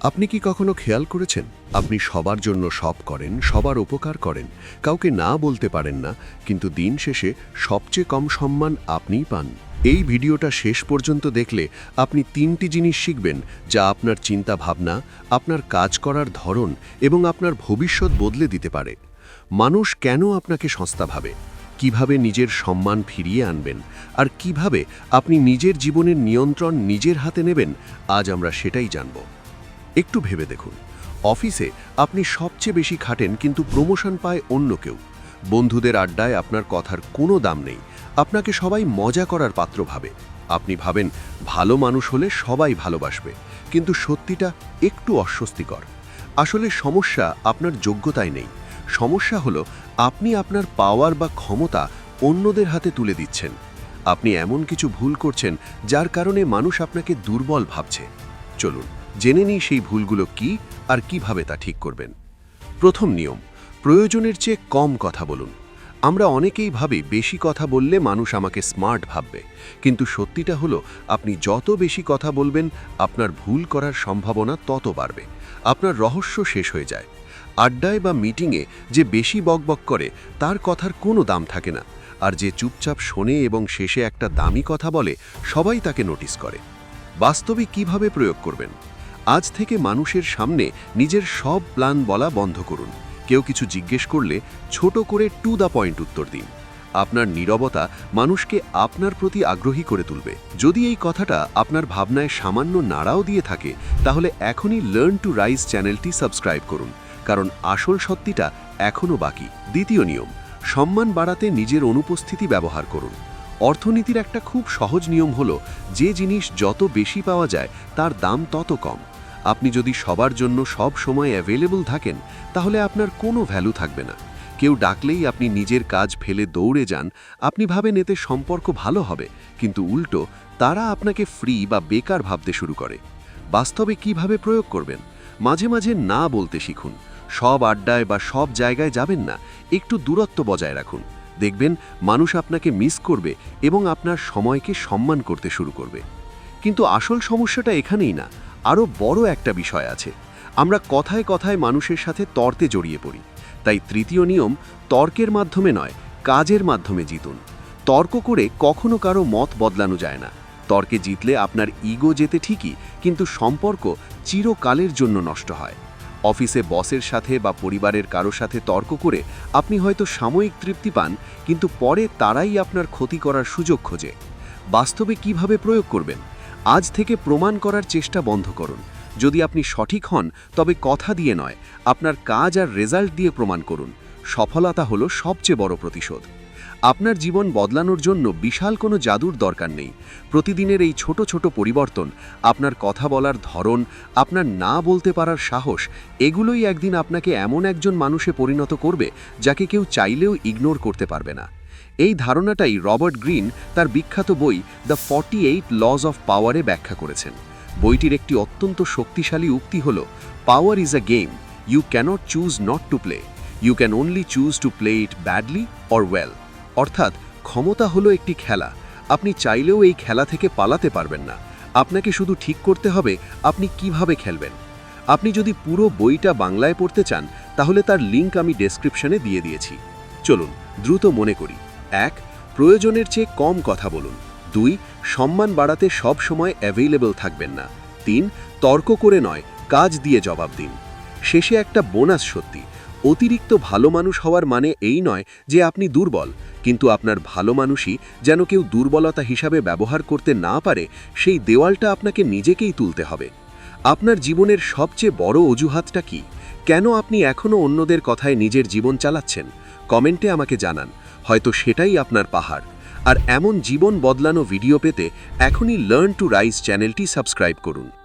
আপনি কি কখনো খেয়াল করেছেন আপনি সবার জন্য সব করেন, সবার উপকার করেন, কাউকে না বলতে পারেন না, কিন্তু দিন শেষে সবচেয়ে কম সম্মান আপনিই পান? এই ভিডিওটা শেষ পর্যন্ত দেখলে আপনি 3টি জিনিস শিখবেন যা আপনার চিন্তা ভাবনা, আপনার কাজ করার ধরন এবং আপনার ভবিষ্যৎ বদলে দিতে পারে। মানুষ কেন আপনাকে সস্তা ভাবে, কিভাবে নিজের সম্মান ফিরিয়ে আনবেন, আর কিভাবে আপনি নিজের জীবনের নিয়ন্ত্রণ নিজের হাতে নেবেন, আজ আমরা সেটাই জানব। একটু ভেবে দেখুন, অফিসে আপনি সবচেয়ে বেশি খাটেন কিন্তু প্রমোশন পায় অন্য কেউ। বন্ধুদের আড্ডায় আপনার কথার কোনো দাম নেই, আপনাকে সবাই মজা করার পাত্র ভাবে। আপনি ভাবেন ভালো মানুষ হলে সবাই ভালোবাসবে, কিন্তু সত্যিটা একটু অস্বস্তিকর। আসলে সমস্যা আপনার যোগ্যতায় নেই, সমস্যা হলো আপনি আপনার পাওয়ার বা ক্ষমতা অন্যদের হাতে তুলে দিচ্ছেন। আপনি এমন কিছু ভুল করছেন যার কারণে মানুষ আপনাকে দুর্বল ভাবছে। চলুন জেনে নিই সেই ভুলগুলো কি আর কিভাবে তা ঠিক করবেন। প্রথম নিয়ম, প্রয়োজনের চেয়ে কম কথা বলুন। আমরা অনেকেই ভাবি বেশি কথা বললে মানুষ আমাকে স্মার্ট ভাববে, কিন্তু সত্যিটা হলো আপনি যত বেশি কথা বলবেন আপনার ভুল করার সম্ভাবনা তত বাড়বে, আপনার রহস্য শেষ হয়ে যায়। আড্ডায় বা মিটিংয়ে যে বেশি বকবক করে তার কথার কোনো দাম থাকে না, আর যে চুপচাপ শোনে এবং শেষে একটা দামি কথা বলে সবাই তাকে নোটিস করে। বাস্তবে কিভাবে প্রয়োগ করবেন? আজ থেকে মানুষের সামনে নিজের সব প্ল্যান বলা বন্ধ করুন। কেউ কিছু জিজ্ঞেস করলে ছোট করে টু দ্য পয়েন্ট উত্তর দিন। আপনার নীরবতা মানুষকে আপনার প্রতি আগ্রহী করে তুলবে। যদি এই কথাটা আপনার ভাবনায় সামান্য নাড়াও দিয়ে থাকে, তাহলে এখনই লার্ন টু রাইজ চ্যানেলটি সাবস্ক্রাইব করুন, কারণ আসল সত্যিটা এখনও বাকি। দ্বিতীয় নিয়ম, সম্মান বাড়াতে নিজের অনুপস্থিতি ব্যবহার করুন। অর্থনীতির একটা খুব সহজ নিয়ম হলো, যে জিনিস যত বেশি পাওয়া যায় তার দাম তত কম। আপনি যদি সবার জন্য সব সময় অ্যাভেলেবল থাকেন, তাহলে আপনার কোনো ভ্যালু থাকবে না। কেউ ডাকলেই আপনি নিজের কাজ ফেলে দৌড়ে যান, আপনি ভাবেন এতে সম্পর্ক ভালো হবে, কিন্তু উল্টো তারা আপনাকে ফ্রি বা বেকার ভাবতে শুরু করে। বাস্তবে কিভাবে প্রয়োগ করবেন? মাঝে মাঝে না বলতে শিখুন। সব আড্ডায় বা সব জায়গায় যাবেন না, একটু দূরত্ব বজায় রাখুন। দেখবেন মানুষ আপনাকে মিস করবে এবং আপনার সময়কে সম্মান করতে শুরু করবে। কিন্তু আসল সমস্যাটা এখানেই না, আরও বড় একটা বিষয় আছে। আমরা কথায় কথায় মানুষের সাথে তর্কে জড়িয়ে পড়ি। তাই তৃতীয় নিয়ম, তর্কের মাধ্যমে নয়, কাজের মাধ্যমে জিতুন। তর্ক করে কখনো কারো মত বদলানো যায় না। তর্কে জিতলে আপনার ইগো জেতে ঠিকই, কিন্তু সম্পর্ক চিরকালের জন্য নষ্ট হয়। অফিসে বসের সাথে বা পরিবারের কারো সাথে তর্ক করে আপনি হয়তো সাময়িক তৃপ্তি পান, কিন্তু পরে তারাই আপনার ক্ষতি করার সুযোগ খোঁজে। বাস্তবে কিভাবে প্রয়োগ করবেন? আজ থেকে প্রমাণ করার চেষ্টা বন্ধ করুন। যদি আপনি সঠিক হন, তবে কথা দিয়ে নয়, আপনার কাজ আর রেজাল্ট দিয়ে প্রমাণ করুন। সফলতা হলো সবচেয়ে বড় প্রতিশোধ। আপনার জীবন বদলানোর জন্য বিশাল কোনো জাদুর দরকার নেই। প্রতিদিনের এই ছোট ছোট পরিবর্তন, আপনার কথা বলার ধরন, আপনার না বলতে পারার সাহস, এগুলোই একদিন আপনাকে এমন একজন মানুষে পরিণত করবে যাকে কেউ চাইলেও ইগনোর করতে পারবে না। এই ধারণাটাই রবার্ট গ্রিন তার বিখ্যাত বই দ্য 48 লজ অফ পাওয়ারে ব্যাখ্যা করেছেন। বইটির একটি অত্যন্ত শক্তিশালী উক্তি হল, power is a game, you cannot choose not to play, you can only choose to play it badly or well. অর্থাৎ ক্ষমতা হলো একটি খেলা, আপনি চাইলেও এই খেলা থেকে পালাতে পারবেন না। আপনাকে শুধু ঠিক করতে হবে আপনি কিভাবে খেলবেন। আপনি যদি পুরো বইটা বাংলায় পড়তে চান, তাহলে তার লিঙ্ক আমি ডেসক্রিপশনে দিয়ে দিয়েছি। চলুন দ্রুত মনে করি। 1. প্রয়োজনের চেয়ে কম কথা বলুন। 2. সম্মান বাড়াতে সব সময় অ্যাভেলেবল থাকবেন না। 3. তর্ক করে নয়, কাজ দিয়ে জবাব দিন। শেষে একটা বোনাস সত্যি, অতিরিক্ত ভালো মানুষ হওয়ার মানে এই নয় যে আপনি দুর্বল, কিন্তু আপনার ভালো মানুষই যেন কেউ দুর্বলতা হিসাবে ব্যবহার করতে না পারে, সেই দেওয়ালটা আপনাকে নিজেকেই তুলতে হবে। আপনার জীবনের সবচেয়ে বড় অজুহাতটা কি? কেন আপনি এখনও অন্যদের কথায় নিজের জীবন চালাচ্ছেন? কমেন্টে আমাকে জানান, হয়তো সেটাই আপনার পাহাড়। আর এমন জীবন বদলানো ভিডিও পেতে এখনই লার্ন টু রাইজ চ্যানেলটি সাবস্ক্রাইব করুন।